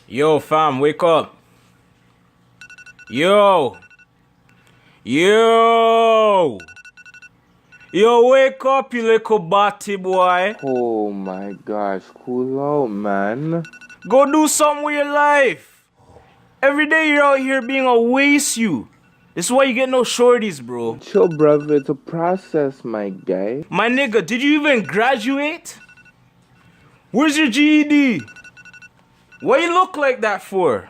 Yo, fam, wake up. Yo. Yo. Yo, wake up, you little batty boy. Oh my gosh, cool out, man. Go do something with your life. Every day you're out here being a waste you. This is why you get no shorties, bro. Chill, brother. It's a process, my guy. My nigga, did you even graduate? Where's your GED? What you look like that for?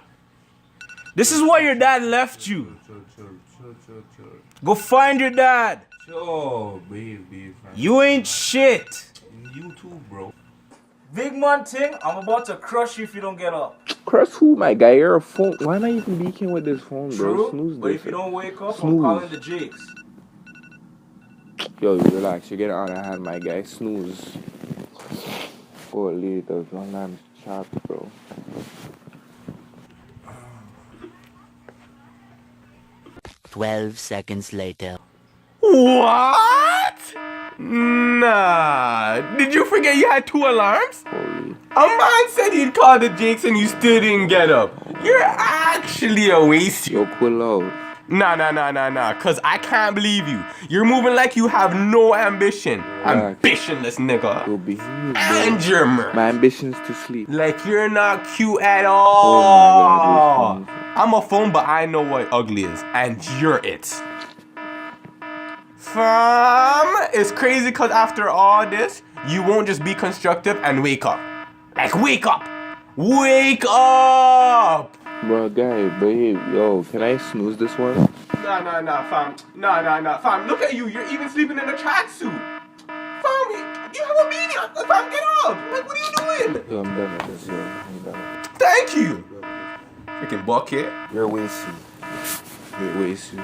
This is why your dad left you. Chill. Go find your dad. Chill, baby. You ain't shit. You too, bro. Big man thing, I'm about to crush you if you don't get up. Crush who, my guy? You're a phone. Why not even beacon with this phone, bro? True, Snooze but this. if you don't wake up, Snooze. I'm calling the Jakes. Yo, relax. You're getting out of hand, my guy. Snooze. Holy, those long time chat, bro. "12 seconds later. What? Nah. Did you forget you had 2 alarms? Holy. A man said he'd call the Jakes and you still didn't get up. You're actually a waste. Yo, cool out. Nah. Cause I can't believe you. You're moving like you have no ambition. Relax. Ambitionless nigga. Yo, behave, bro. And you're My ambition is to sleep. like you're not cute at Oh all. my God, I'm a phone, but I know what ugly is, and you're it. Fam, it's crazy because after all this, you won't just be constructive and wake up. Like, wake up! Wake up! Bro, guy, behave. Yo, can I snooze this one? Nah, fam. Nah, fam. Look at you. You're even sleeping in a tracksuit. Fam, you have a beanie on. Fam, get up. Like, what are you doing? Yo, I'm done with this, yo. I'm done. Thank you. Freaking bucket. You're wasting. You're wasting.